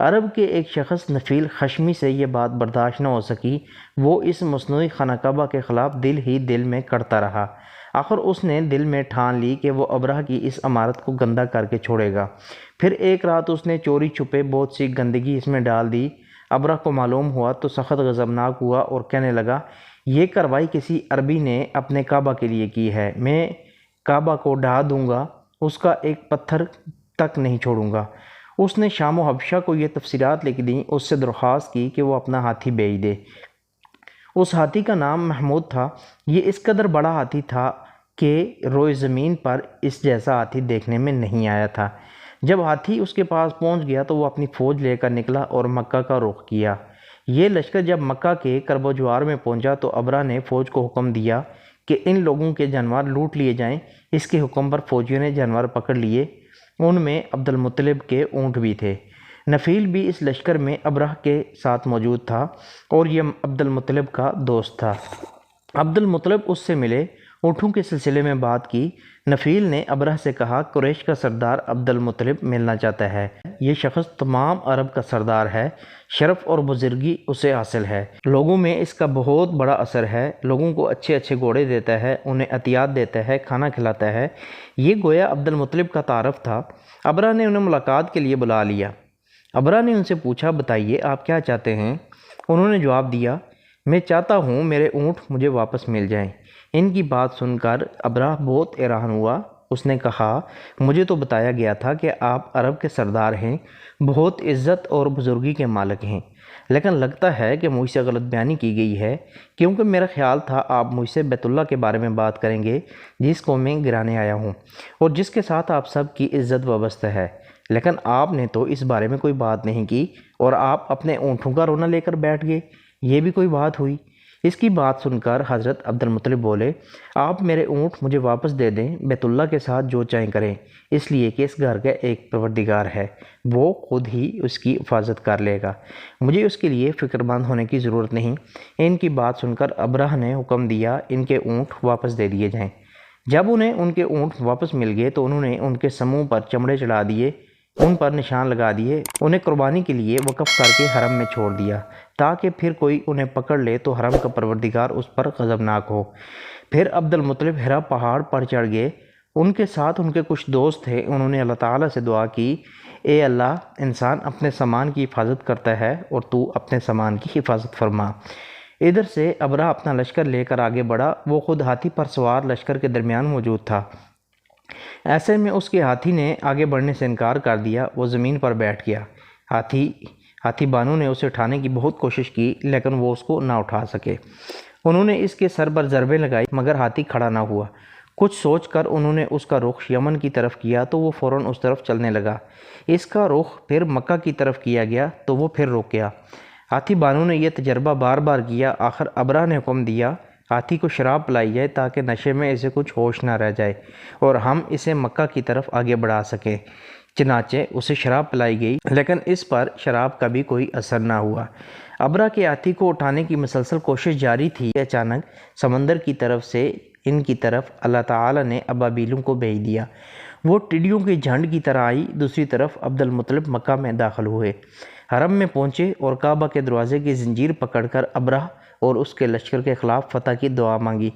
عرب کے ایک شخص نفیل خشمی سے یہ بات برداشت نہ ہو سکی، وہ اس مصنوعی خانہ کعبہ کے خلاف دل ہی دل میں کرتا رہا۔ آخر اس نے دل میں ٹھان لی کہ وہ ابرہہ کی اس عمارت کو گندہ کر کے چھوڑے گا۔ پھر ایک رات اس نے چوری چھپے بہت سی گندگی اس میں ڈال دی۔ ابرہہ کو معلوم ہوا تو سخت غضبناک ہوا اور کہنے لگا، یہ کارروائی کسی عربی نے اپنے کعبہ کے لیے کی ہے، میں کعبہ کو ڈھا دوں گا، اس کا ایک پتھر تک نہیں چھوڑوں گا۔ اس نے شام و حبشہ کو یہ تفصیلات لکھ دیں، اس سے درخواست کی کہ وہ اپنا ہاتھی بیچ دے۔ اس ہاتھی کا نام محمود تھا۔ یہ اس قدر بڑا ہاتھی تھا کہ روئے زمین پر اس جیسا ہاتھی دیکھنے میں نہیں آیا تھا۔ جب ہاتھی اس کے پاس پہنچ گیا تو وہ اپنی فوج لے کر نکلا اور مکہ کا رخ کیا۔ یہ لشکر جب مکہ کے کرب و جوار میں پہنچا تو ابرہہ نے فوج کو حکم دیا کہ ان لوگوں کے جانور لوٹ لیے جائیں۔ اس کے حکم پر فوجیوں نے جانور پکڑ لیے، ان میں عبد المطلب کے اونٹ بھی تھے۔ نفیل بھی اس لشکر میں ابرہہ کے ساتھ موجود تھا اور یہ عبد المطلب کا دوست تھا۔ عبد المطلب اس سے ملے، اونٹوں کے سلسلے میں بات کی۔ نفیل نے ابرہہ سے کہا، قریش کا سردار عبد المطلب ملنا چاہتا ہے۔ یہ شخص تمام عرب کا سردار ہے، شرف اور بزرگی اسے حاصل ہے، لوگوں میں اس کا بہت بڑا اثر ہے، لوگوں کو اچھے اچھے گھوڑے دیتا ہے، انہیں عطیات دیتا ہے، کھانا کھلاتا ہے۔ یہ گویا عبد المطلب کا تعارف تھا۔ ابرہہ نے انہیں ملاقات کے لیے بلا لیا۔ ابرہہ نے ان سے پوچھا، بتائیے آپ کیا چاہتے ہیں؟ انہوں نے جواب دیا، میں چاہتا ہوں میرے اونٹ مجھے واپس مل جائیں۔ ان کی بات سن کر ابرہہ بہت حیران ہوا۔ اس نے کہا، مجھے تو بتایا گیا تھا کہ آپ عرب کے سردار ہیں، بہت عزت اور بزرگی کے مالک ہیں، لیکن لگتا ہے کہ مجھ سے غلط بیانی کی گئی ہے، کیونکہ میرا خیال تھا آپ مجھ سے بیت اللہ کے بارے میں بات کریں گے، جس کو میں گرانے آیا ہوں اور جس کے ساتھ آپ سب کی عزت وابستہ ہے، لیکن آپ نے تو اس بارے میں کوئی بات نہیں کی اور آپ اپنے اونٹوں کا رونا لے کر بیٹھ گئے۔ یہ بھی کوئی بات ہوئی؟ اس کی بات سن کر حضرت عبد المطلب بولے، آپ میرے اونٹ مجھے واپس دے دیں، بیت اللہ کے ساتھ جو چاہیں کریں، اس لیے کہ اس گھر کا ایک پروردگار ہے، وہ خود ہی اس کی حفاظت کر لے گا، مجھے اس کے لیے فکر مند ہونے کی ضرورت نہیں۔ ان کی بات سن کر ابرہہ نے حکم دیا، ان کے اونٹ واپس دے دیے جائیں۔ جب انہیں ان کے اونٹ واپس مل گئے تو انہوں نے ان کے سموں پر چمڑے چڑھا دیے، ان پر نشان لگا دیے، انہیں قربانی کے لیے وقف کر کے حرم میں چھوڑ دیا تاکہ پھر کوئی انہیں پکڑ لے تو حرم کا پروردگار اس پر غضبناک ہو۔ پھر عبد المطلب حرا پہاڑ پر چڑھ گئے، ان کے ساتھ ان کے کچھ دوست تھے۔ انہوں نے اللہ تعالیٰ سے دعا کی، اے اللہ، انسان اپنے سامان کی حفاظت کرتا ہے اور تو اپنے سامان کی حفاظت فرما۔ ادھر سے ابرہہ اپنا لشکر لے کر آگے بڑھا، وہ خود ہاتھی پر سوار لشکر کے درمیان موجود تھا۔ ایسے میں اس کے ہاتھی نے آگے بڑھنے سے انکار کر دیا، وہ زمین پر بیٹھ گیا۔ ہاتھی بانو نے اسے اٹھانے کی بہت کوشش کی لیکن وہ اس کو نہ اٹھا سکے۔ انہوں نے اس کے سر پر ضربیں لگائی مگر ہاتھی کھڑا نہ ہوا۔ کچھ سوچ کر انہوں نے اس کا رخ یمن کی طرف کیا تو وہ فوراً اس طرف چلنے لگا۔ اس کا رخ پھر مکہ کی طرف کیا گیا تو وہ پھر رک گیا۔ ہاتھی بانو نے یہ تجربہ بار بار کیا۔ آخر ابرہہ نے حکم دیا، ہاتھی کو شراب پلائی جائے تاکہ نشے میں اسے کچھ ہوش نہ رہ جائے اور ہم اسے مکہ کی طرف آگے بڑھا سکیں۔ چنانچہ اسے شراب پلائی گئی لیکن اس پر شراب کا بھی کوئی اثر نہ ہوا۔ ابرہہ کے ہاتھی کو اٹھانے کی مسلسل کوشش جاری تھی کہ اچانک سمندر کی طرف سے ان کی طرف اللہ تعالیٰ نے ابابیلوں کو بھیج دیا۔ وہ ٹڈیوں کے جھنڈ کی طرح آئی۔ دوسری طرف عبد المطلب مکہ میں داخل ہوئے، حرم میں پہنچے اور کعبہ کے دروازے کی زنجیر پکڑ کر ابرہہ اور اس کے لشکر کے خلاف فتح کی دعا مانگی۔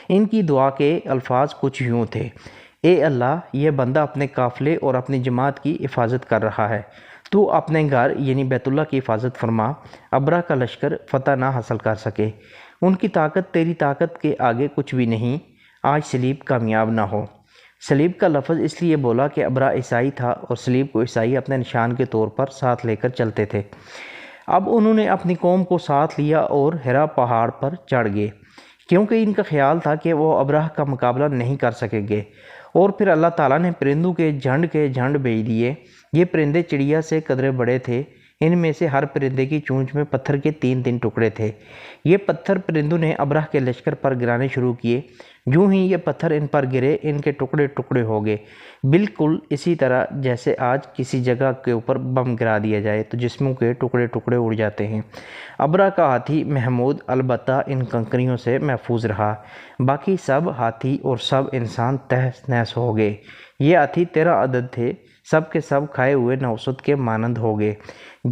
ان کی دعا کے الفاظ کچھ یوں تھے، اے اللہ، یہ بندہ اپنے قافلے اور اپنی جماعت کی حفاظت کر رہا ہے، تو اپنے گھر یعنی بیت اللہ کی حفاظت فرما، ابرہہ کا لشکر فتح نہ حاصل کر سکے، ان کی طاقت تیری طاقت کے آگے کچھ بھی نہیں، آج سلیب کامیاب نہ ہو۔ سلیب کا لفظ اس لیے بولا کہ ابرہہ عیسائی تھا اور سلیب کو عیسائی اپنے نشان کے طور پر ساتھ لے کر چلتے تھے۔ اب انہوں نے اپنی قوم کو ساتھ لیا اور حرا پہاڑ پر چڑھ گئے، کیونکہ ان کا خیال تھا کہ وہ ابرہہ کا مقابلہ نہیں کر سکیں گے۔ اور پھر اللہ تعالیٰ نے پرندوں کے جھنڈ بھیج دیے۔ یہ پرندے چڑیا سے قدرے بڑے تھے، ان میں سے ہر پرندے کی چونچ میں پتھر کے 3 ٹکڑے تھے۔ یہ پتھر پرندوں نے ابرہہ کے لشکر پر گرانے شروع کیے۔ جو ہی یہ پتھر ان پر گرے، ان کے ٹکڑے ٹکڑے ہو گئے، بالکل اسی طرح جیسے آج کسی جگہ کے اوپر بم گرا دیا جائے تو جسموں کے ٹکڑے ٹکڑے اڑ جاتے ہیں۔ ابرہہ کا ہاتھی محمود البتہ ان کنکریوں سے محفوظ رہا، باقی سب ہاتھی اور سب انسان تہس نہس ہو گئے۔ یہ ہاتھی 13 عدد تھے، سب کے سب کھائے ہوئے نوسط کے مانند ہو گئے،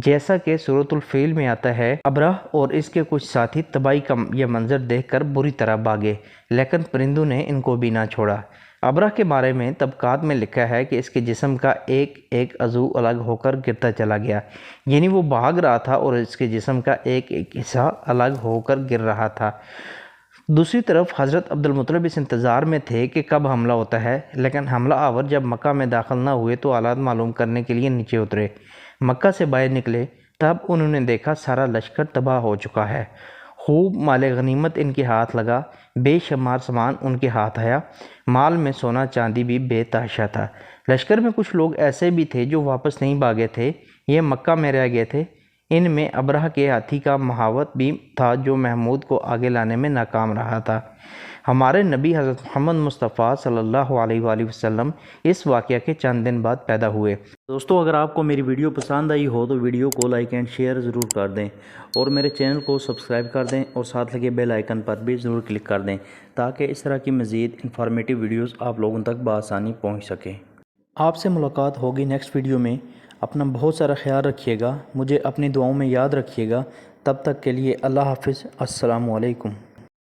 جیسا کہ سورۃ الفیل میں آتا ہے۔ ابرہ اور اس کے کچھ ساتھی تباہی کا یہ منظر دیکھ کر بری طرح بھاگے، لیکن پرندوں نے ان کو بھی نہ چھوڑا۔ ابرہ کے بارے میں طبقات میں لکھا ہے کہ اس کے جسم کا ایک ایک عضو الگ ہو کر گرتا چلا گیا، یعنی وہ بھاگ رہا تھا اور اس کے جسم کا ایک ایک حصہ الگ ہو کر گر رہا تھا۔ دوسری طرف حضرت عبد المطلب اس انتظار میں تھے کہ کب حملہ ہوتا ہے، لیکن حملہ آور جب مکہ میں داخل نہ ہوئے تو حالات معلوم کرنے کے لیے نیچے اترے۔ مکہ سے باہر نکلے تب انہوں نے دیکھا سارا لشکر تباہ ہو چکا ہے، خوب مال غنیمت ان کے ہاتھ لگا، بے شمار سامان ان کے ہاتھ آیا، مال میں سونا چاندی بھی بے تحاشا تھا۔ لشکر میں کچھ لوگ ایسے بھی تھے جو واپس نہیں بھاگے تھے، یہ مکہ میں رہ گئے تھے۔ ان میں ابرہ کے ہاتھی کا محاوت بھی تھا جو محمود کو آگے لانے میں ناکام رہا تھا۔ ہمارے نبی حضرت محمد مصطفیٰ صلی اللہ علیہ وآلہ وسلم اس واقعہ کے چند دن بعد پیدا ہوئے۔ دوستو اگر آپ کو میری ویڈیو پسند آئی ہو تو ویڈیو کو لائک اینڈ شیئر ضرور کر دیں، اور میرے چینل کو سبسکرائب کر دیں اور ساتھ لگے بیل آئیکن پر بھی ضرور کلک کر دیں تاکہ اس طرح کی مزید انفارمیٹیو ویڈیوز آپ لوگوں تک بآسانی پہنچ سکیں۔ آپ سے ملاقات ہوگی نیکسٹ ویڈیو میں۔ اپنا بہت سارا خیال رکھیے گا، مجھے اپنی دعاؤں میں یاد رکھیے گا۔ تب تک کے لیے اللہ حافظ، السلام علیکم۔